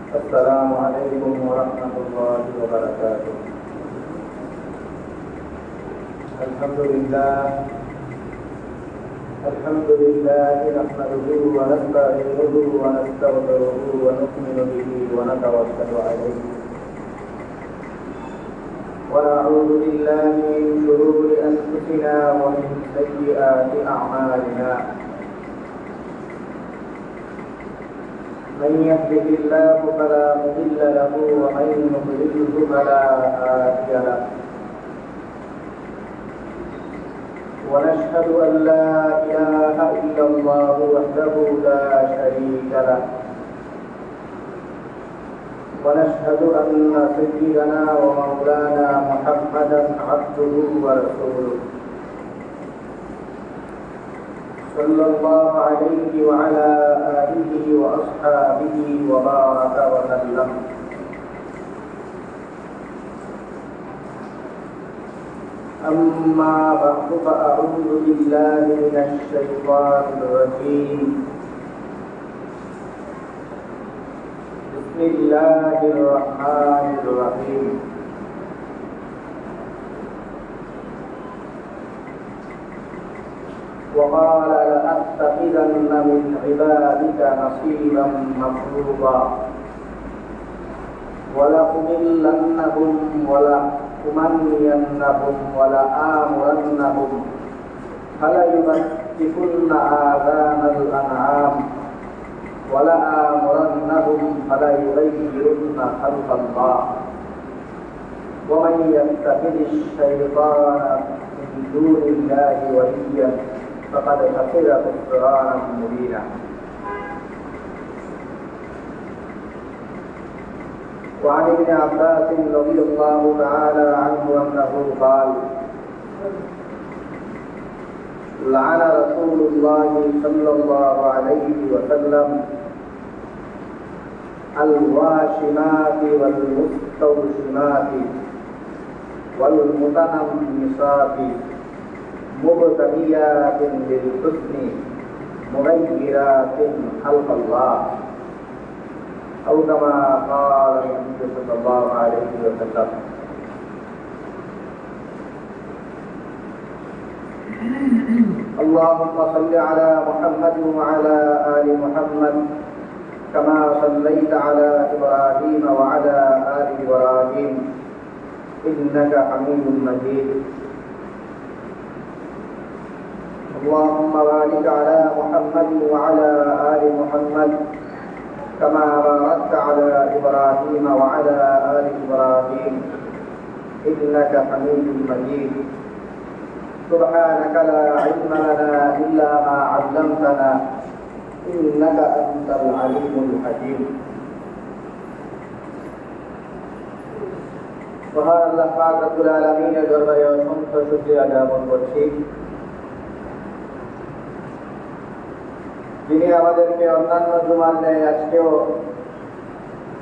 السلام عليكم ورحمة الله وبركاته. الحمد لله نحمده ونستعينه ونستغفره ونؤمن به ونتوكل عليه ونعوذ بالله من شرور أنفسنا ومن سيئات أعمالنا. من يهده الله فلا مضل له ومن يضلله فلا هادي له. ونشهد أن لا إله إلا الله وحده لا شريك له. ونشهد أن سيدنا ومولانا محمدا عبده ورسوله صلى الله عليه وعلى آله وأصحابه وبارك وسلم. أما بعد فأعوذ بالله من الشيطان الرجيم. بسم الله الرحمن الرحيم. وقال لأتخذن من عبادك نصيبا مفروضا ولأضلنهم ولأمنينهم ولآمرنهم فليبتكن آذان الأنعام ولآمرنهم فليغيرن خلق الله ومن يتخذ الشيطان من دون الله وليا فقد خسر خسرانا مبينا. وعن ابن عباس رضي الله تعالى عنه أنه قال: لعن رسول الله صلى الله عليه وسلم الواشمات والمستوشمات والمتنمصات مبتغيات بالحسن مغيرات خلق الله أو كما قال النبي صلى الله عليه وسلم. اللهم صل على محمد وعلى آل محمد كما صليت على إبراهيم وعلى آل إبراهيم إنك حميد مجيد. اللهم بارك على محمد وعلى آل محمد كما باركت على إبراهيم وعلى آل إبراهيم إنك حميد مجيد. سبحانك لا علم لنا إلا ما علمتنا إنك أنت العليم الحكيم. মহান আল্লাহ পাক রব্বুল আলামিনের দরবারে অসংখ্য শুকরিয়া জ্ঞাপন করছি, যিনি আমাদেরকে অন্যান্য জুমার ন্যায় আজকেও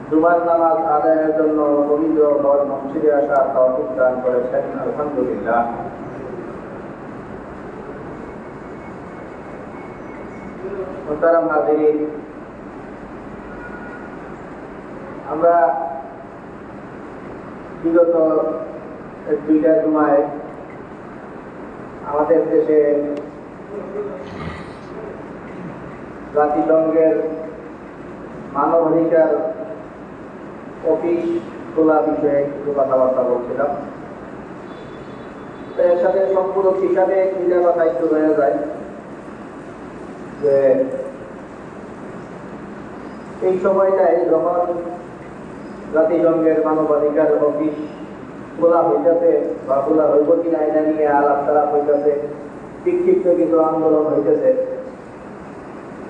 জুমার নামাজ আদায়ের জন্য পবিত্র ঘর মসজিদে আসার তৌফিক দান করেছেন। আলহামদুলিল্লাহ। মুহতারাম হাজিরিন, আমরা বিগত দুইটা জুমায় আমাদের দেশে জাতিসংঘের মানবাধিকার অফিস খোলা বিষয়ে কিছু কথাবার্তা বলছিলাম। এর সাথে সম্পূরক হিসাবে দুইটা কথা একটু রয়ে যায় যে এই সময়টায় যখন জাতিসংঘের মানবাধিকার অফিস খোলা হইতেছে বা খোলা হইব কিনা এটা নিয়ে আলাপ তালাপ হইতেছে, বিক্ষিপ্ত কিছু আন্দোলন হইতেছে,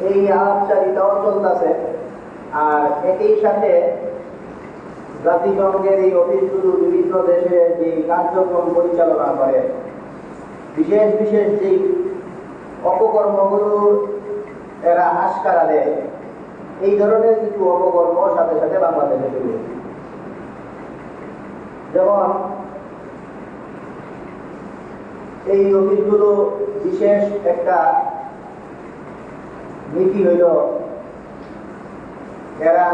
এই আলাপচারিতাও চলতেছে। আর একই সাথে জাতিসংঘের এই অফিসগুলো বিভিন্ন দেশে যে কার্যক্রম পরিচালনা করে, বিশেষ বিশেষ যে অপকর্মগুলো এরা আশকারা দেয়, এই ধরনের কিছু অপকর্ম সাথে সাথে বাংলাদেশে শুরু হয়েছে। যেমন এই অফিসগুলো বিশেষ একটা নীতি হইল এরা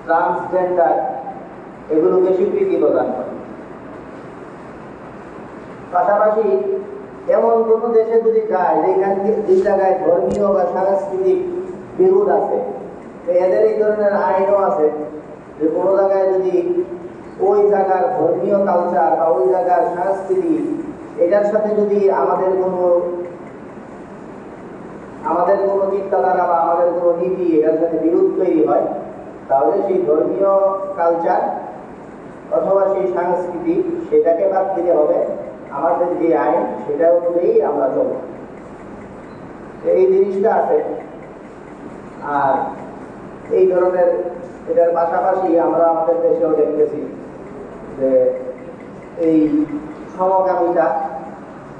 ট্রান্সজেন্ডার এগুলোকে স্বীকৃতি প্রদান করে। পাশাপাশি এমন কোনো দেশে যদি যায় যে জায়গায় ধর্মীয় বা সাংস্কৃতিক বিরোধ আছে, এদের এই ধরনের আইনও আছে যে কোনো জায়গায় যদি ওই জায়গার ধর্মীয় কালচার বা ওই জায়গার সংস্কৃতি এটার সাথে যদি আমাদের কোনো চিন্তাধারা বা আমাদের কোনো নীতি এটার সাথে বিরোধ তৈরি হয়, তাহলে সেই ধর্মীয় কালচার অথবা সেই সংস্কৃতি সেটাকে বাদ দিতে হবে, আমাদের যে আইন সেটা অনুযায়ী আমরা চলব। এই জিনিসটা আছে। আর এই ধরনের এটার পাশাপাশি আমরা আমাদের দেশেও দেখতেছি যে এই সমকামিতা,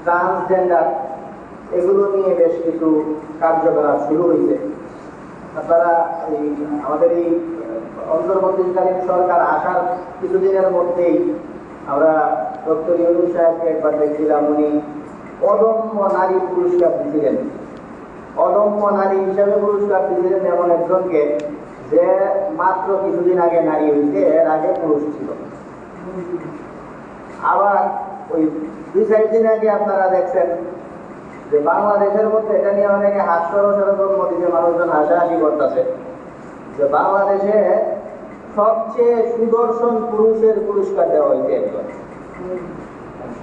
ট্রান্সজেন্ডার এগুলো নিয়ে বেশ কিছু কার্যকলাপ শুরু হয়েছে। আপনারা আমাদের এই অন্তর্বর্তীকালীন সরকার আসার কিছুদিনের মধ্যেই আমরা ডক্টর ইউনূস সাহেবকে একবার দেখছিলাম, উনি অদম্য নারী পুরস্কার দিয়েছিলেন। অদম্য নারী হিসাবে পুরস্কার দিয়েছিলেন এমন একজনকে যে মাত্র কিছুদিন আগে নারী হয়েছে, এর আগে পুরুষ ছিল। আবার ওই 2-4 দিন আগে আপনারা দেখছেন যে বাংলাদেশের মধ্যে এটা নিয়ে অনেকে হাস্যরসের জন্ম দিতে মানুষজন হাসাহাসি করতেছে যে বাংলাদেশে সবচেয়ে সুদর্শন পুরুষের পুরস্কার দেওয়া হয়েছে একজন।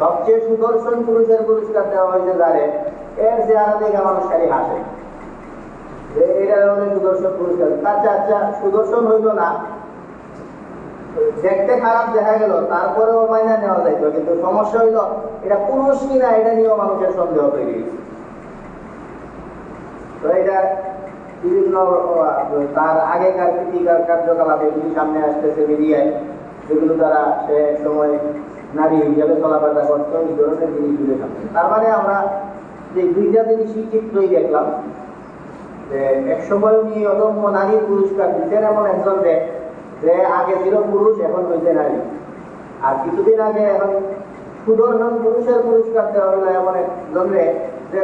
সবচেয়ে সুদর্শন পুরুষের পুরস্কার দেওয়া হয়েছে যারে, এর চেহারা দেখে মানুষ খালি হাসে যে এটা আমাদের সুদর্শন পুরস্কার। আচ্ছা সুদর্শন হইল না, দেখতে খারাপ দেখা গেল, তারপরেও মাইনা নেওয়া যাইত, কিন্তু সমস্যা হইল এটা পুরুষ কিনা এটা নিয়েও মানুষের সন্দেহ তৈরি হয়েছে। তো এটা বিভিন্ন তার আগেকার কৃতিকার কার্যকলাপ এগুলি সামনে আসতেছে মিডিয়ায়, যেগুলো তারা সে সময় নারী হিসাবে চলাফেরা করতো, এই ধরনের জিনিসগুলো সামনে। তার মানে আমরা যে দুইটা জিনিসই চিত্রই দেখলাম যে এক সময় উনি অদম্য নারীর পুরস্কার দিচ্ছেন এমন একজন যে আগে ছিল পুরুষ, এখন হয়েছে নারী। আর কিছুদিন আগে এখন সুদর্শন পুরুষের পুরস্কার দেওয়া হলো এমন একজন যে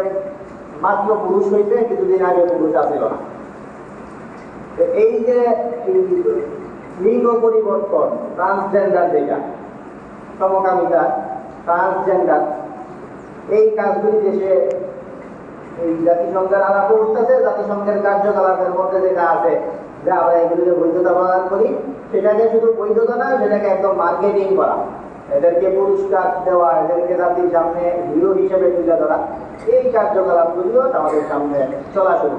মাত্র পুরুষ হইতে কিছুদিন আগে পুরুষ আসিল না। এই যে লিঙ্গ পরিবর্তন, ট্রান্সজেন্ডার, যেটা সমকামিতা, ট্রান্সজেন্ডার, এই কাজগুলি দেশে এই জাতিসংঘের আলাপ উঠতেছে। জাতিসংঘের কার্যকলাপের মধ্যে যেটা আছে যে আমরা এগুলিকে বৈধতা প্রদান করি, সেটাকে শুধু বৈধতা না, সেটাকে একদম মার্কেটিং করা, এদেরকে পুরস্কার দেওয়া, এদেরকে জাতির সামনে হিরো হিসেবে তুলে ধরা, এই কার্যকলাপগুলিও আমাদের সামনে চলা শুরু।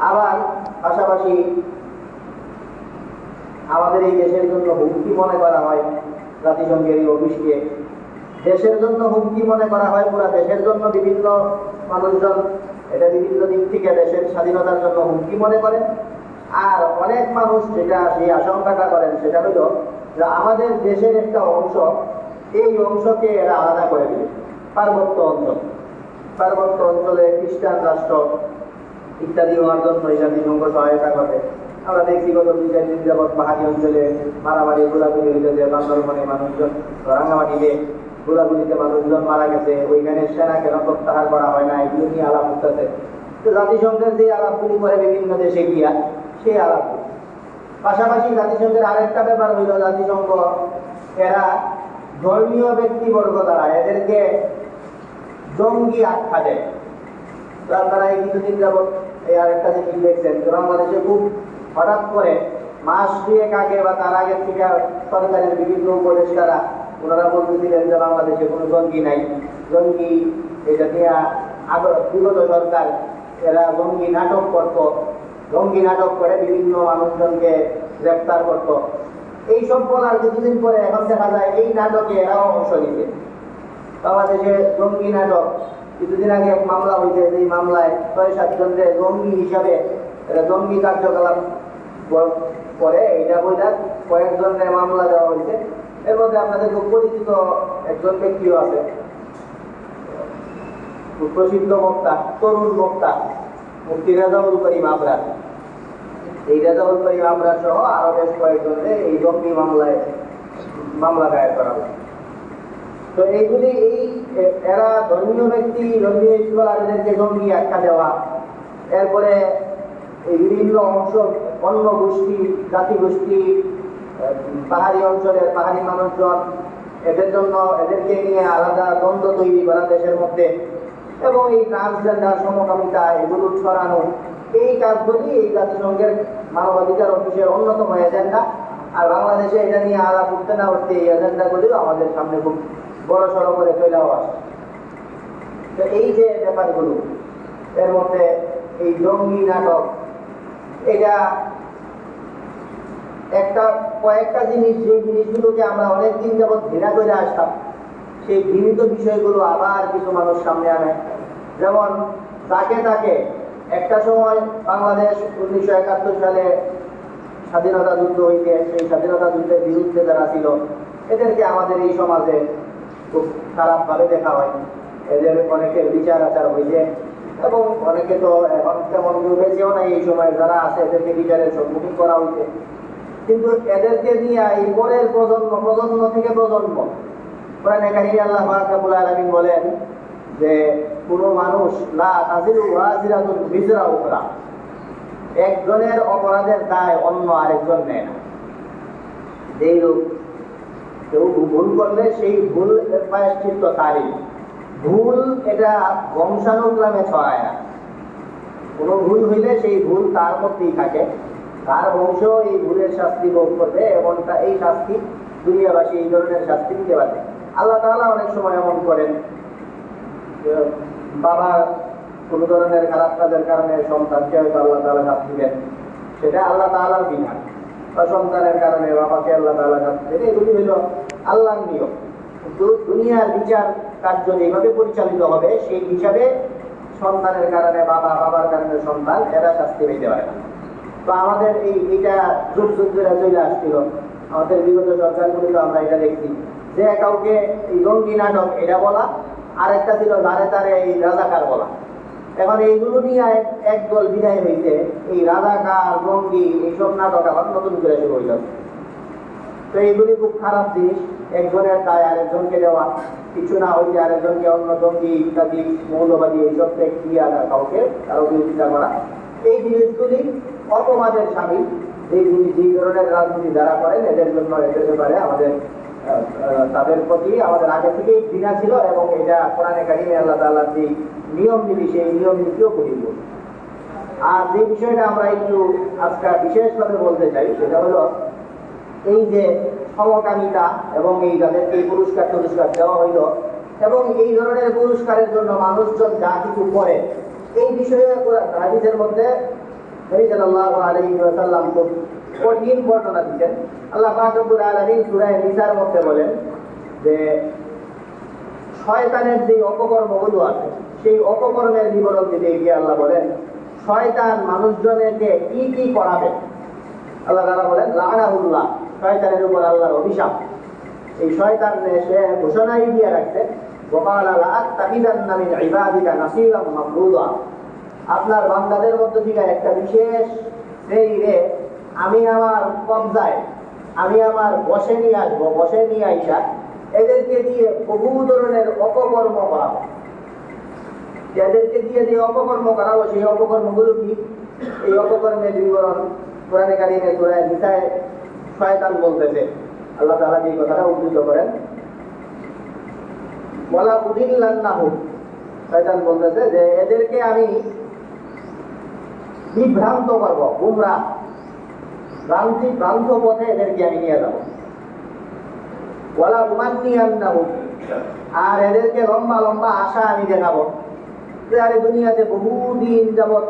আবার পাশাপাশি আমাদের এই দেশের জন্য হুমকি মনে করা হয় জাতিসংঘের এই অফিসকে, দেশের জন্য হুমকি মনে করা হয়, পুরো দেশের জন্য বিভিন্ন মানুষজন এটা বিভিন্ন দিক থেকে দেশের স্বাধীনতার জন্য হুমকি মনে করেন। আর অনেক মানুষ যেটা সেই আশঙ্কাটা করেন সেটা হলো যে আমাদের দেশের একটা অংশ, এই অংশকে এরা আলাদা করে দিবে, পার্বত্য অঞ্চলে খ্রিস্টান রাষ্ট্র ইত্যাদি হওয়ার জন্য এই জাতিসংঘ সহায়তা করে। আমরা দেখছি গত 2-4 দিন যাবৎ পাহাড়ি অঞ্চলে মারামারি গোলাগুলি হইতেছে, বান্দরবনে মানুষজন, রাঙামাটিতে গোলাগুলিতে মানুষজন মারা গেছে, ওইখানে সেনা কেন প্রত্যাহার করা হয় না, এগুলো নিয়ে আলাপ উঠতেছে। তো জাতিসংঘের যে আলাপগুলি করে বিভিন্ন দেশে গিয়া, সেই আলাপগুলি পাশাপাশি জাতিসংঘের আরেকটা ব্যাপার হইল জাতিসংঘ এরা ধর্মীয় ব্যক্তিবর্গ দ্বারা এদেরকে জঙ্গি আখ্যা দেয়। তো আপনারা এই কিছুদিন যাবৎ এই আরেকটা জিনিস দেখছেন, বাংলাদেশে খুব হঠাৎ করে মাস 2 আগে বা তার আগের থেকে সরকারের বিভিন্ন উপদেষ্টারা ওনারা বলতেছিলেন যে বাংলাদেশে কোনো জঙ্গি নাই, জঙ্গি এটা নিয়ে বিগত সরকার এরা জঙ্গি নাটক করত, জঙ্গি নাটক করে বিভিন্ন মানুষজনকে গ্রেপ্তার করত। এইসব বলার কিছুদিন পরে এখন দেখা যায় এই নাটকে এরাও অংশ নিবে। বাংলাদেশে জঙ্গি নাটক কিছুদিন আগে এক মামলা হয়েছে, এই মামলায় 6-7 জনের জঙ্গি হিসাবে এরা জঙ্গি কার্যকলাপ করে এটা বইটা কয়েকজনের মামলা দেওয়া হয়েছে। এর মধ্যে আপনাদের খুব পরিচিত একজন ব্যক্তিও আছে, খুব প্রসিদ্ধ বক্তা, তরুণ বক্তা, মুফতি রেজাউল করিম আবরার। এই রেজাউল করিম আবরার সহ আরো বেশ কয়েকজনের এই জঙ্গি মামলা দায়ের করা হয়েছে। তো এইগুলি এরা ধর্মীয় ব্যক্তি, ধর্মীয় স্কলারদেরকে জঙ্গি আখ্যা দেওয়া, এরপরে এই বিভিন্ন অংশ অন্য গোষ্ঠী জাতিগোষ্ঠী পাহাড়ি অঞ্চলের পাহাড়ি মানুষজন এদের জন্য এদেরকে নিয়ে আলাদা দ্বন্দ্ব তৈরি করা দেশের মধ্যে এবং এই ট্রান্সজেন্ডার সমকামিতা এগুলো ছড়ানো, এই কাজগুলি এই জাতিসংঘের মানবাধিকার অফিসের অন্যতম এজেন্ডা। আর বাংলাদেশে এটা নিয়ে আলাপ উঠতে না উঠতে এই এজেন্ডাগুলিও আমাদের সামনে খুব বড় সড়ো করে চলেও আসে। তো এই যে ব্যাপারগুলো এর মধ্যে এই জঙ্গি নাটক, এটা কয়েকটা জিনিস, যে জিনিসগুলোকে আমরা অনেকদিন যাবৎ ঘৃণা করে আসতাম, সেই ঘৃণিত বিষয়গুলো আবার কিছু মানুষ সামনে আনে। যেমন তাকে একটা সময় বাংলাদেশ 1971 সালে স্বাধীনতা যুদ্ধ হইতে, সেই স্বাধীনতা যুদ্ধের বিরুদ্ধে যারা ছিল এদেরকে আমাদের এই সমাজে খুব খারাপভাবে দেখা হয়। এদের অনেকের বিচার আচার হইছে এবং অনেকে তো এখন তেমন বেঁচেও নাই, এই সময় যারা আছে এদেরকে বিচারের সম্মুখীন করা হইছে। কিন্তু এদেরকে নিয়ে এই পরের প্রজন্ম থেকে প্রজন্ম, কোরআনে কারিমে আল্লাহ পাক রব্বুল আলামিন বলেন যে কোনো মানুষ লা তাজিরু ওয়াজিরাতুন বিজরা উখরা, একজনের অপরাধের দায় অন্য আরেকজন নেয় না। যেই লোক কেউ ভুল করলে সেই ভুল প্রায়শ্চিত্ত তারই। ভুল এটা বংশানুক্রমে ছড়ায় না, কোনো ভুল হইলে সেই ভুল তার মধ্যেই থাকে, তার বংশ এই ভুলের শাস্তি ভোগ করবে এবং এই শাস্তি দুনিয়াবাসী এই ধরনের শাস্তি দিতে পারবে। আল্লাহ তাআলা অনেক সময় এমন করেন, বাবা কোনো ধরনের খারাপ কাজের কারণে সন্তানকে হয়তো আল্লাহ তাআলা শাস্তি দেন, সেটা আল্লাহ তাআলার বিধান। বা সন্তানের কারণে বাবাকে আল্লাহ তাআলা শাস্তি দেন, এগুলি হইল আল্লাহর নিয়ম। কিন্তু দুনিয়ার বিচার কার্য যেভাবে পরিচালিত হবে সেই হিসাবে সন্তানের কারণে বাবা, বাবার কারণে সন্তান, এরা শাস্তি পেতে পারে না। তো আমাদের এইটা যুগ যুগ ধরে চলে আসছিল, আমাদের বিগত সরকারগুলিতে আমরা এটা দেখছি যে কাউকে এই জঙ্গি নাটক এটা বলা, আর একটা ছিল ধারে ধারে এই রাজাকার বলা। এখন এইগুলো নিয়ে একদল বিদায় হইতে এই রাজাকার জঙ্গি এইসব নাটক আবার নতুন করে শুরু হইল। তো এইগুলি খুব খারাপ জিনিস, একজনের দায় আরেকজনকে দেওয়া, কিছু না হইলে আরেকজনকে অন্য জঙ্গি ইত্যাদি মৌলবাদী এইসব দিয়ে কাউকে কারো বিরোধিতা করা, এই জিনিসগুলি অপবাদের সামিল। যেই ধরনের রাজনীতি যারা করেন এদের জন্য এদের ব্যাপারে আমাদের তাদের প্রতি আমাদের আগে থেকেই ঘৃণা ছিল এবং এটা কোরআনে কারিমে আল্লাহ তাআলার যে নিয়ম নীতি সেই নিয়ম নীতিও করিব। আর যে বিষয়টা আমরা একটু আজকে বিশেষভাবে বলতে চাই সেটা হলো এই যে সমকামিতা এবং এই যাদেরকে এই পুরস্কার দেওয়া হইল এবং এই ধরনের পুরস্কারের জন্য মানুষজন যা কিছু করে, এই বিষয়ে হাদিসের মধ্যে নবী সাল্লাল্লাহু আলাইহি ওয়াসাল্লাম খুব কঠিন বর্ণনা দিচ্ছেন। আল্লাহ পাক রব্বুল আলামিন সূরা নিসার মধ্যে বলেন যে শয়তানের যে অপকর্মগুলো আছে সেই অপকর্মের বিবরণ দিতে গিয়ে আল্লাহ বলেন শয়তান মানুষজনকে কি কি করাবে। আল্লাহ তাআলা বলেন লাআনাহুল্লাহ, শয়তানের উপর আল্লাহর অভিশাপ। এই শয়তান সে ঘোষণাই দিয়ে রাখছে ওয়াকালা লাআত্তাখিযান্না মিন ইবাদিকা নাসীবাম মাফরুদা, আপনার বান্দাদের মধ্যে থেকে একটা বিশেষ শ্রেণীরে আমি আমার কবজায়, আমি আমার বসে নিয়ে আসবো, বসে নিয়ে আইসা এদেরকে দিয়ে বহু ধরনের অপকর্ম করাবো। এদেরকে দিয়ে যে অপকর্ম করাবো সেই অপকর্মগুলো কি? এই অপকর্মের বিবরণ কোরআনে কারিমে সূরা নিসায় শয়তান বলতেছে। আল্লাহ তাআলা এই কথাটা উদ্ধৃত করেন, ওয়ালা উদিল্লান্নাহুম, শয়তান বলতেছে যে এদেরকে আমি বিভ্রান্ত করবো, গুমরাহ ভ্রান্ত পথে এদেরকে আমি নিয়ে যাবো। ওয়ালা উমান্নিয়ান্নাহুম, আর এদেরকে লম্বা লম্বা আশা আমি দেখাবো যে আরে দুনিয়াতে বহুদিন যাবৎ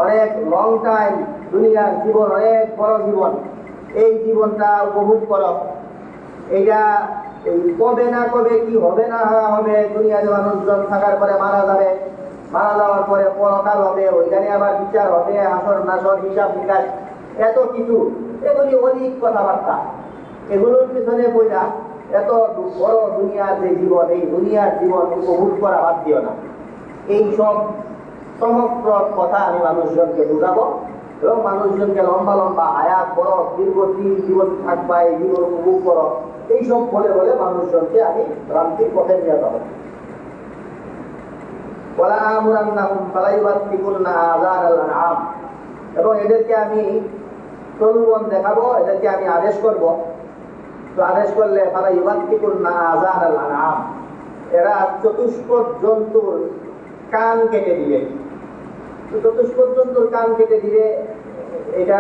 অনেক লং টাইম, দুনিয়ার জীবন অনেক বড় জীবন, এই জীবনটা উপভোগ করো। এইটা কবে না কবে কি হবে না হবে, দুনিয়াতে মানুষজন থাকার পরে মারা যাবে, মারা যাওয়ার পরে পরকাল হবে, ওইখানে আবার বিচার হবে, হাসর নাসর হিসাব নিকাশ, এত কিছু, এগুলি অনেক কথাবার্তা। এগুলোর পিছনে বইলা এত বড় দুনিয়ার যে জীবন, এই দুনিয়ার জীবন উপভোগ করা বাদ দিও না। এই সব চমকপ্রদ কথা আমি মানুষজনকে বুঝাবো এবং মানুষজনকে লম্বা লম্বা হায়াত করো, দীর্ঘদিন জীবন থাকবা, এই জীবন উপভোগ করো, এইসব বলে বলে মানুষজনকে আমি ভ্রান্তির পথে নিয়ে যাবো। ওয়ালা আমুরান্নাহুম ফালা ইউবাত্তিকুন্না আযানাল আনআম, এবং এদেরকে আমি প্রলোভন দেখাবো, এদেরকে আমি আদেশ করব। তো আদেশ করলে তারা ইউবাত্তিকুন না আযান আল আনআম, এরা চতুষ্পদ জন্তুর কান কেটে দিবে। তো চতুষ্পদ জন্তুর কান কেটে দিবে, এটা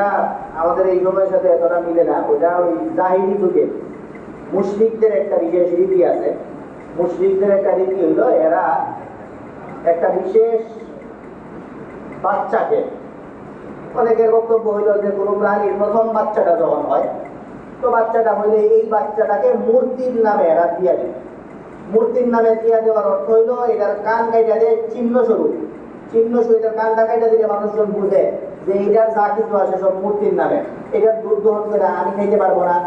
আমাদের এই সময়ের সাথে এতটা মিলে না। ওটা ওই জাহিলি যুগে মুশরিকদের একটা বিশেষ রীতি আছে। মুশরিকদের একটা রীতি হইলো, এরা একটা বিশেষ বাচ্চাকে, অনেকের বক্তব্য হইল যে কোনো প্রাণীর প্রথম বাচ্চাটা যখন হয়, তো বাচ্চাটা হইলে এই বাচ্চাটাকে মূর্তির নামে এরা দিয়া দেবে। মূর্তির নামে দিয়া দেওয়ার অর্থ হইল এটার কান কাইটা দিয়ে চিহ্ন স্বরূপ এটার কানটা কাইটা দিলে মানুষজন বুঝে যে এটার যা কিছু আছে সব মূর্তির নামে। এটার দুধ দহন করে আমি খাইতে পারবো না,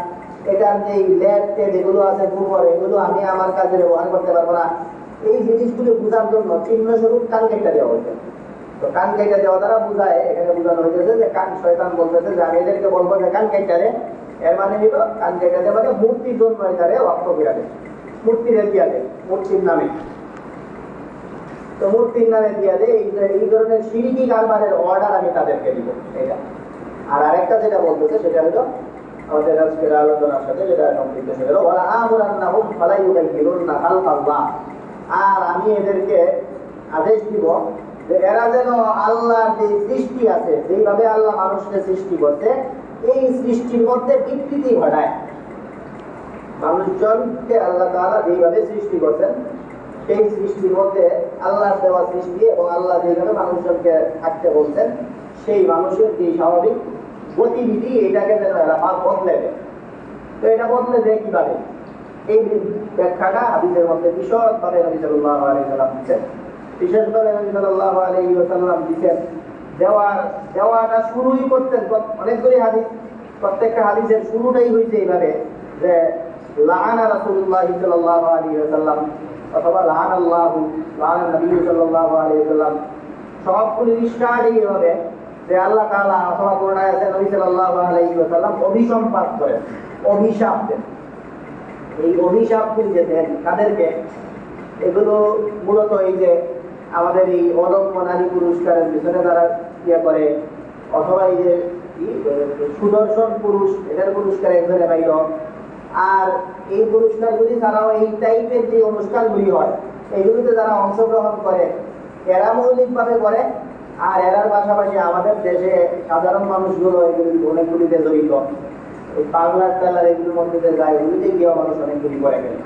এটার যে লেট যেগুলো আছে গোবর, এগুলো আমি আমার কাজে ব্যবহার করতে পারবো না। এই জিনিসগুলো বোঝার জন্য চিহ্ন স্বরূপ কান কেটে দেওয়া হয়েছে। তো কান কেটে দেওয়া দ্বারা বোঝায়, এখানে বোঝানো হয়েছে যে কান, শয়তান বলতেছে যে আমি এদেরকে বলবো যে কান কেটে দে। এর মানে নিল কান কেটে দে মানে মূর্তির জন্য এটারে ওয়াক্ফ করে দে, মূর্তির দিয়া দে, মূর্তির নামে। তো মূর্তির নামে দিয়া দে, এই ধরনের শিরকি কারবারের অর্ডার আমি তাদেরকে দিব, এটা। আর আরেকটা যেটা বলতেছে সেটা হলো আমাদের আজকের আলোচনার সাথে যেটা সম্পৃক্ত, সেটা হলো ওয়ালা আমুরান্নাহুম ফালা ইউগাইয়িরুন্না খালকাল্লাহ। আর আমি এদেরকে আদেশ দিব যে এরা যেন আল্লাহর যে সৃষ্টি আছে, যেইভাবে আল্লাহ মানুষকে সৃষ্টি করছে, এই সৃষ্টির মধ্যে বিকৃতি ঘটায়। মানুষজনকে আল্লাহ তাআলা যেইভাবে সৃষ্টি করছেন, সেই সৃষ্টির মধ্যে আল্লাহর দেওয়া সৃষ্টি এবং আল্লাহ যেভাবে মানুষজনকে থাকতে বলছেন, সেই মানুষের যে স্বাভাবিক গতিবিধি, এটাকে যেন এরা বদলে দেয়। তো এটা বদলে দেয় কিভাবে? এই ব্যাখ্যাটা হাদিসের মধ্যে বিশদভাবে নবী সাল্লাল্লাহু আলাইহি ওয়াসাল্লাম দিচ্ছেন। বিশেষভাবে নবী সাল্লাল্লাহু আলাইহি ওয়াসাল্লাম দিচ্ছেন দেওয়াটা শুরুই করতেন অনেকগুলি হাদিস, প্রত্যেকটা হাদিসের শুরুটাই হয়েছে এইভাবে যে লাআনা রাসূলুল্লাহ সাল্লাল্লাহু আলাইহি ওয়াসাল্লাম অথবা লাআনাল্লাহু লাআনা নবী সাল্লাল্লাহু আলাইহি ওয়াসাল্লাম। সবগুলি স্টার্টই হবে যে আল্লাহ তাআলা অথবা কোরআনে আছে নবী সাল্লাল্লাহু আলাইহি ওয়াসাল্লাম অভিসম্পাত করেন, অভিশাপ দেন। এই অভিশাপগুলি যে দেন তাদেরকে, এগুলো মূলত এই যে আমাদের এই অদম্য নারী পুরস্কারের পিছনে তারা ইয়ে করে, অথবা এই যে সুদর্শন পুরুষ, এটার পুরস্কার একজনে পাইল। আর এই পুরস্কারগুলি ছাড়াও এই টাইপের যে অনুষ্ঠানগুলি হয়, এগুলিতে যারা অংশগ্রহণ করে এরা মৌলিকভাবে করে। আর এরার পাশাপাশি আমাদের দেশে সাধারণ মানুষগুলো এগুলি অনেকগুলিতে জড়িত, এই পাগলার টালার এগুলির মধ্যে যায়, এগুলিতে গিয়েও মানুষ অনেকগুলি করে গেলে।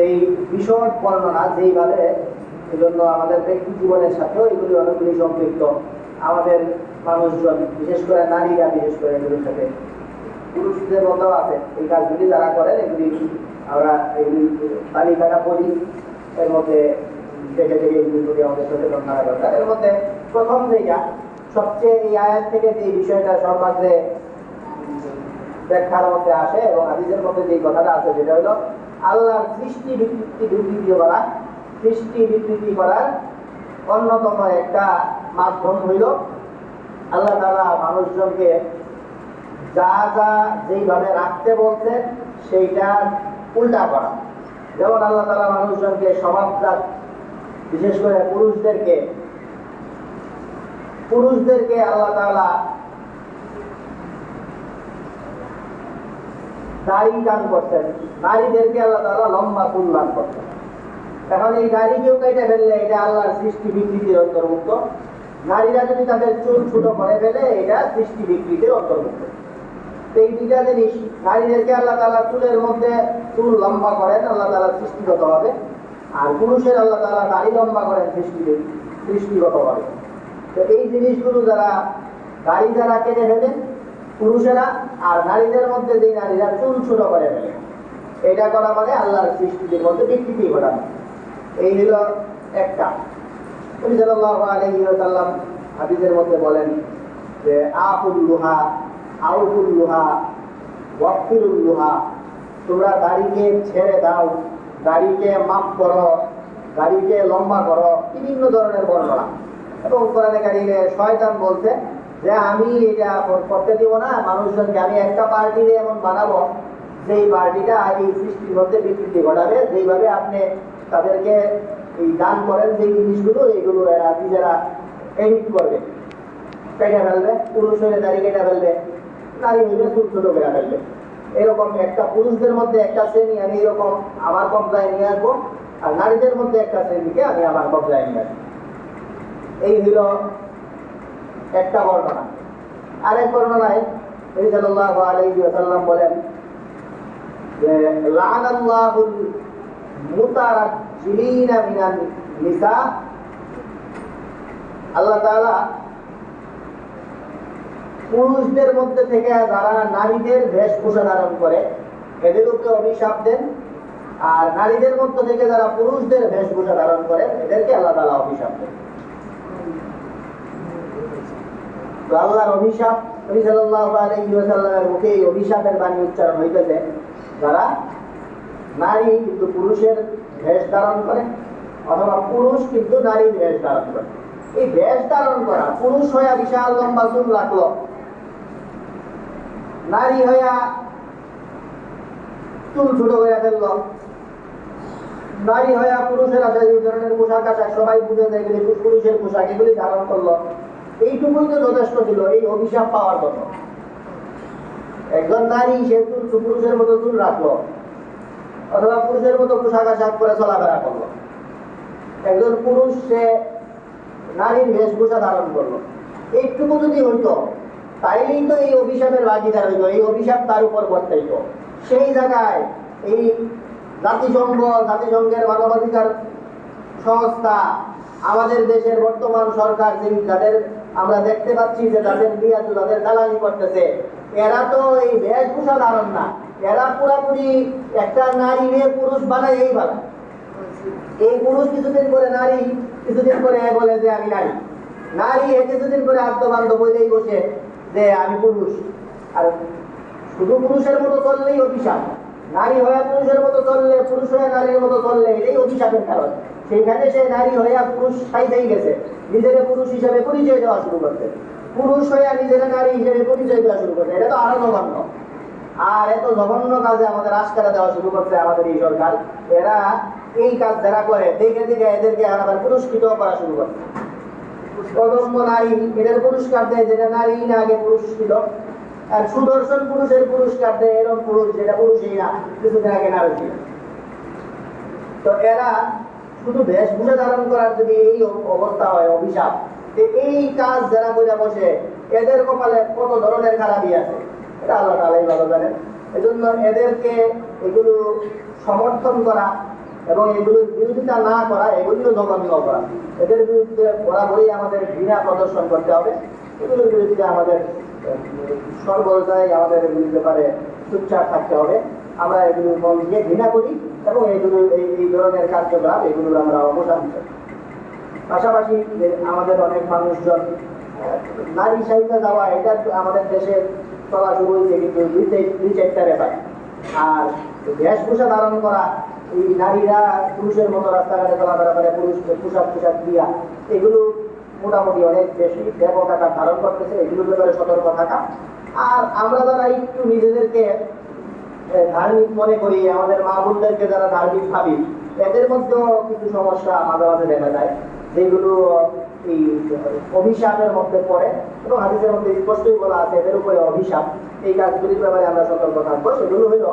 এই বিশদ বর্ণনা যেইভাবে, এজন্য আমাদের ব্যক্তি জীবনের সাথেও এগুলি অনেকগুলি সম্পৃক্ত। আমাদের মানুষজন, বিশেষ করে নারীরা, বিশেষ করে এগুলির সাথে পুরুষদের মতো আছে। এই কাজগুলি যারা করেন, এগুলি আমরা এগুলি তালিকাটা পড়ি, এর মধ্যে দেখে দেখে এগুলি প্রতি আমাদের সচেতন থাকা দরকার। এর মধ্যে প্রথম যেটা সবচেয়ে এই আয়াত থেকে যে বিষয়টা সর্বাগ্রে ব্যাখ্যার মধ্যে আসে এবং হাদিসের মধ্যে যে কথাটা আছে, সেটা হলো আল্লাহর সৃষ্টি বিকৃতি করার অন্যতম একটা মাধ্যম হইল আল্লাহ তাআলা মানুষজনকে যা যা যেইভাবে রাখতে বলছেন সেইটা উল্টা করা। যেমন আল্লাহ তাআলা মানুষজনকে স্বভাবজাত, বিশেষ করে পুরুষদেরকে আল্লাহ তাআলা দাড়ি দান করছেন, নারীদেরকে আল্লাহ তাআলা লম্বা চুল দান করছেন। এখন এই দাড়ি কেউ কেটে ফেললে এটা আল্লাহর সৃষ্টি বিকৃতির অন্তর্ভুক্ত। নারীরা যদি তাদের চুল ছোট করে ফেলে, এটা সৃষ্টি বিকৃতির অন্তর্ভুক্ত। এই দুইটা জিনিস, নারীদেরকে আল্লাহ তাআলা চুলের মধ্যে চুল লম্বা করেন আল্লাহ তাআলা সৃষ্টিগত হবে, আর পুরুষের আল্লাহ তাআলা দাড়ি লম্বা করেন সৃষ্টিগত হবে। তো এই জিনিসগুলো দাড়ি যারা কেটে ফেলেন পুরুষেরা, আর নারীদের মধ্যে যে নারীরা চুল ছোট করে ফেলে, এটা করা মানে আল্লাহর সৃষ্টির মধ্যে বিকৃতি ঘটানো। এই হলো একটা। নবী সাল্লাল্লাহু আলাইহি ওয়াসাল্লাম হাদিসের মধ্যে বলেন যে আকুল্লুহা আউকুল্লুহা ওয়াকফিরুল্লুহা, তোমরা দাড়িকে ছেড়ে দাও, দাড়িকে মাপ করো, দাড়িকে লম্বা করো, বিভিন্ন ধরনের বর্ণনা। এবং কোরআনে কারিমে শয়তান বলছে যে আমি এটা করতে দিব না মানুষজনকে, আমি একটা পার্টিতে এমন বানাবো যেই পার্টিটা এই সৃষ্টির মধ্যে বিকৃতি ঘটাবে। যেইভাবে আপনি তাদেরকে এই দান করেন যে জিনিসগুলো, এইগুলো এরা নিজেরা এডিট করবে। কেটে ফেলবে, পুরুষ হলে দাড়ি কেটে ফেলবে, নারী হইলে চুল ছোট করে ফেলবে। এরকম একটা পুরুষদের মধ্যে একটা শ্রেণী আমি এরকম আমার কবজায় নিয়ে আসবো, আর নারীদের মধ্যে একটা শ্রেণীকে আমি আমার কবজায় নিয়ে আসবো। এই হইল একটা বর্ণনা। আরেক বর্ণনায় নবী সাল্লাল্লাহু আলাইহি ওয়াসাল্লাম বলেন যে লা'নাল্লাহুল মুতারাজ্জিলিনা মিনান নিসা, আল্লাহ তাআলা পুরুষদের মধ্যে থেকে যারা নারীদের বেশভূষা ধারণ করে এদের উপরে অভিশাপ দেন, আর নারীদের মধ্যে থেকে যারা পুরুষদের বেশভূষা ধারণ করে এদেরকে আল্লাহ তাআলা অভিশাপ দেন। আল্লাহর অভিশাপ, নবী সাল্লাল্লাহু আলাইহি ওয়াসাল্লামের মুখে এই অভিশাপের বাণী উচ্চারণ হইতেছে যারা নারী কিন্তু পুরুষের বেশ ধারণ করে, অথবা পুরুষ কিন্তু নারীর বেশ ধারণ করে। এই বেশ ধারণ করা, পুরুষ হইয়া বিশাল লম্বা চুল রাখলো, নারী হইয়া চুল ছোট হয়ে ফেলল, নারী হইয়া পুরুষের আশা এই ধরনের পোশাক আশাক সবাই বুঝে যায় এগুলি পুরুষের পোশাক, এগুলি ধারণ করলো, এইটুকুই তো যথেষ্ট ছিল এই অভিশাপ পাওয়ার জন্য। একজন নারী সে চুল পুরুষের মতো চুল রাখলো, অথবা পুরুষের মতো পোশাক আশাক করে চলাফেরা করলো, একজন পুরুষ সে নারীর বেশভূষা ধারণ করলো, এইটুকু যদি হইতো তাইলেই তো এই অভিশাপের ভাগিদার হইতো, এই অভিশাপ তার উপর বর্তাইতো। সেই জায়গায় এই জাতিসংঘের মানবাধিকার সংস্থা, আমাদের দেশের বর্তমান সরকার যাদের আমরা দেখতে পাচ্ছি যে তাদের বিয়া তাদের দালালি করতেছে, এরা তো এই বেশভূষা ধারণ না, এরা পুরাপুরি একটা নারীরে পুরুষ বানায়। এই বানায় এই পুরুষ কিছুদিন করে নারী, কিছুদিন করে বলে যে আমি নারী, নারী কিছুদিন করে আত্মবান্ধব বলেই বসে যে আমি পুরুষ। আর শুধু পুরুষের মতো চললেই অভিশাপ, নারী হয়ে পুরুষের মতো চললে, পুরুষ হয়ে নারীর মতো চললে এই অভিশাপের কারণ। সেইখানে সে নারী হইয়া পুরুষ সাইজেই গেছে, নিজেরা পুরুষ হিসেবে পরিচয় দেওয়া শুরু করছে, পুরুষ হইয়া নিজেরা নারী হিসেবে পরিচয় দেওয়া শুরু করছে। এটা তো আরো জঘন্য। আর এত জঘন্য কাজে আমাদের আশকারা দেওয়া শুরু করছে আমাদের এই সরকার। এরা এই কাজ যারা করে দেখে দেখে এদেরকে আবার পুরস্কৃত করা শুরু করছে। কদম্ব নারী এদের পুরস্কার দেয় যেটা নারী না আগে পুরুষ ছিল, আর সুদর্শন পুরুষের পুরস্কার দেয় এরকম পুরুষ যেটা পুরুষই না, কিছুদিন আগে নারী ছিল। তো এরা শুধু বেশভূষা ধারণ করার যদি এই অবস্থা হয় অভিশাপ, এই কাজ যারা করে বসে এদের কপালে কত ধরনের খারাপই আছে, এটা আল্লাহ তাআলাই ভালো জানেন। এজন্য এদেরকে এগুলো সমর্থন করা এবং এগুলোর বিরোধিতা না করা, এগুলিও জঘন্য করা। এদের বিরুদ্ধে বরাবরই আমাদের ঘৃণা প্রদর্শন করতে হবে। এগুলোর বিরুদ্ধে আমাদের সর্বদাই আমাদের এগুলির ব্যাপারে চুপচাপ থাকতে হবে। আমরা এগুলোর মন দিয়ে ঘৃণা করি এবং এগুলো এই ধরনের কার্যকলাপ এগুলোর আমরা অবসান করি। পাশাপাশি আমাদের অনেক মানুষজন নারী সাহিত্যে যাওয়া, এটা আমাদের দেশে চলা শুরু হয়েছে কিন্তু দুই চারটা ব্যাপার। আর বেশভূষা ধারণ করা, এই নারীরা পুরুষের মতো রাস্তাঘাটে চলাফেরা করে, পুরুষ পোশাক দিয়া, এগুলো মোটামুটি অনেক বেশি ব্যাপক আকার ধারণ করতেছে। এগুলোর ব্যাপারে সতর্ক থাকা। আর আমরা যারা একটু নিজেদেরকে ধার্মিক মনে করি, আমাদের মা বোনদেরকে যারা ধার্মিক ভাবি, এদের মধ্যেও কিছু সমস্যা মাঝে মাঝে দেখা যায় যেগুলো এই অভিশাপের মধ্যে পড়ে এবং হাদিসের মধ্যে স্পষ্টই বলা আছে এদের উপরে অভিশাপ। এই কাজগুলির ব্যাপারে আমরা সতর্ক থাকবো। সেগুলো হইল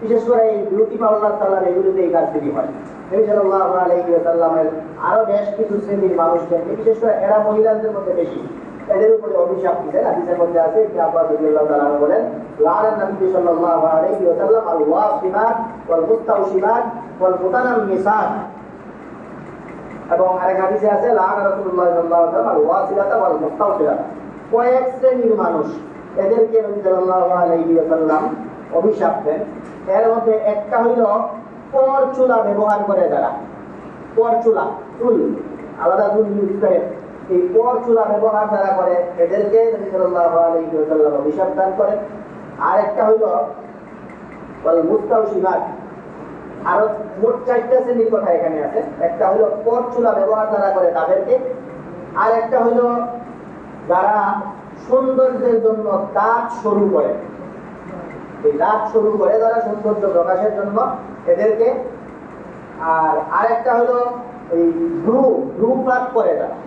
বিশেষ করে এই বিউটি পার্লার টার্লার, এগুলিতে এই কাজগুলি হয়। নবী সাল্লাল্লাহু আলাইহি ওয়াসাল্লামের আরো বেশ কিছু শ্রেণীর মানুষদেরকে, বিশেষ করে এরা মহিলাদের মধ্যে বেশি, এদের উপরে অভিশাপ দিলেন। হাদিসের মধ্যে আছে ইবনে আব্বাস রাদিয়াল্লাহু তাআলা বলেন, লাআনা নবী সাল্লাল্লাহু আলাইহি ওয়াসাল্লাম আল ওয়াসিমাত ওয়াল মুস্তাওশিমাত ওয়াল মুতানাম্মিসাত। এবং আরেক হাদিসে আছে লাআনা রাসূলুল্লাহ সাল্লাল্লাহু আলাইহি ওয়াসাল্লাম আল ওয়াসিলাতা ওয়াল মুস্তাওশিলাত। কয়েক শ্রেণীর মানুষ, এদেরকে নবী সাল্লাল্লাহু আলাইহি ওয়াসাল্লাম অভিশাপ দেন। এর মধ্যে একটা হইল পর চুলা ব্যবহার করে যারা, পর চুলা, চুল আলাদা চুল ইউজ করে, এই পর চুলা ব্যবহার যারা করে এদেরকে নবী সাল্লাল্লাহু আলাইহি ওয়াসাল্লাম অভিশাপ দান করেন। আর একটা হইল ওয়াল মুস্তাওশিমাত। আরো মোট 4টা শ্রেণীর কথা এখানে আছে। একটা হইল পর চুলা ব্যবহার যারা করে তাদেরকে, আর একটা হইল যারা সৌন্দর্যের জন্য দাঁত সরু করে, এই দাঁত সরু করে যারা সৌন্দর্য প্রকাশের জন্য এদেরকে, আর আরেকটা হলো এই ভ্রু প্লাক করে যারা,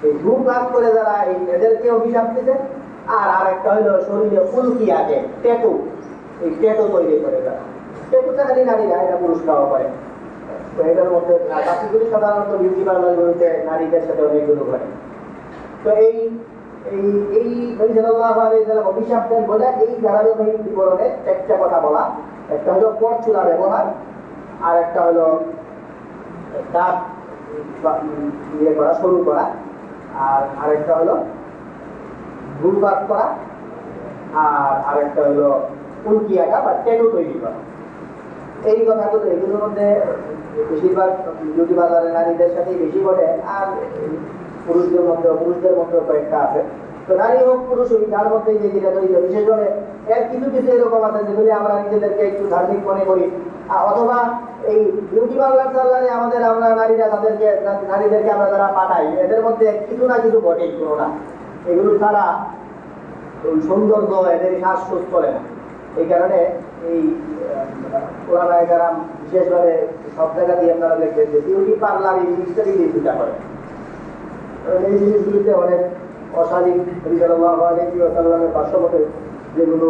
এই ধূপ লাভ করে যারা এদেরকে অভিশাপ দিতে, আর আরেকটা হলো শরীরে ফুলকি আগে ট্যাটু, এই ট্যাটু তৈরি করে যারা, ট্যাটুটা খালি নারীরা, এটা পুরুষরাও করে। তো এটার মধ্যে বাকিগুলি সাধারণত বিউটি পার্লারগুলোতে নারীদের সাথে অনেকগুলো ঘটে। তো এই এই এই সাল্লাল্লাহু আলাইহি ওয়াসাল্লাম অভিশাপ দেন বলে এই ধারাবাহিক বিবরণে একটা কথা বলা, একটা হলো পরচুলা ব্যবহার, আর একটা হলো দাঁত ইয়ে করা, শুরু করা, আর আরেকটা হলো ধূমপান করা, আর আরেকটা হলো উল্কি আঁকা বা ট্যাটু তৈরি করা। এই কথাগুলো এগুলোর মধ্যে বেশিরভাগ বিউটি পার্লারের নারীদের সাথেই বেশি ঘটে, আর পুরুষদের মধ্যে কয়েকটা আছে। তো নারী হোক পুরুষ হোক, তার মধ্যে যে যেটা জড়িত, বিশেষভাবে এর কিছু কিছু এরকম আছে যেগুলি আমরা নিজেদেরকে একটু ধার্মিক মনে করি, অথবা এই বিউটি পার্লার চালালে আমাদের আমরা নারীদেরকে আমরা যারা পাঠাই, এদের মধ্যে কিছু না কিছু ঘটেই কোনোটা, এগুলো ছাড়া ওই সৌন্দর্য এদের শ্বাসরোধ করে না। এই কারণে এই ওলামায়ে কেরাম বিশেষভাবে সব জায়গা দিয়ে আপনারা দেখবেন যে বিউটি পার্লার এই জিনিসটা দিয়ে পূজা করে। এই জিনিসগুলিতে অনেক অশালীন সাল্লাল্লাহু আলাইহি ওয়াসাল্লামের পার্শ্ববর্তী যেগুলো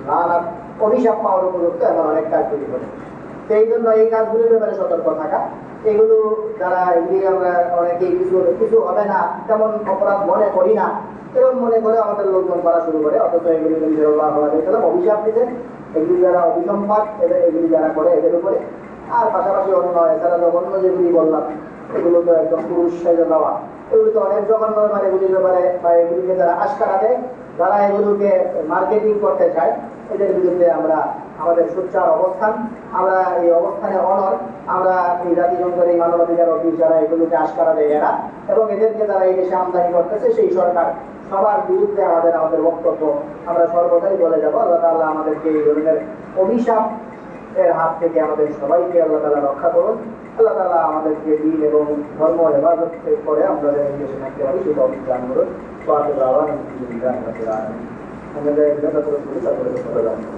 লানাত অভিশাপ পাওয়ার উপযুক্ত এমন অনেক কাজ তৈরি করে। সেই জন্য এই কাজগুলির ব্যাপারে সতর্ক থাকা, এগুলো যারা এগুলি আমরা অনেকেই কিছু হবে না তেমন অপরাধ মনে করি না, এরকম মনে করে আমাদের লোকজন করা শুরু করে, অথচ এগুলি সাল্লাল্লাহু আলাইহি ওয়াসাল্লাম অভিশাপ দিতেন এগুলি যারা অভিসম্পাদ এগুলি যারা করে এদের উপরে। আর পাশাপাশি অন্য এছাড়া জঘন্য যেগুলি বললাম এগুলো তো একদম পুরুষ সাজা দেওয়া, এগুলো তো অনেক জঘন্য, মানে এগুলির ব্যাপারে বা এগুলিকে যারা আশকারা দেয়, যারা এগুলোকে মার্কেটিং করতে চায়, এদের বিরুদ্ধে আমরা আমাদের সোচ্চার অবস্থান, আমরা এই অবস্থানে অনর, আমরা এই জাতিসংঘের এই মানবাধিকার অফিস যারা এগুলোকে আশকারা দেয় এরা, এবং এদেরকে যারা এই দেশে আমদানি করতেছে সেই সরকার, সবার বিরুদ্ধে আমাদের বক্তব্য আমরা সর্বদাই বলে যাব। আল্লাহ তাআলা আমাদেরকে এই ধরনের অভিশাপ এর হাত থেকে আমাদের সবাইকে আল্লাহ তাআলা রক্ষা করুন। আল্লাহ তাআলা আমাদেরকে দ্বীন এবং ধর্ম হেফাজত করে আমরা এই দেশে থাকতে পারি সেটা অভিযান করুন। আমাদের একটা করে তারপরে কথা জানবো।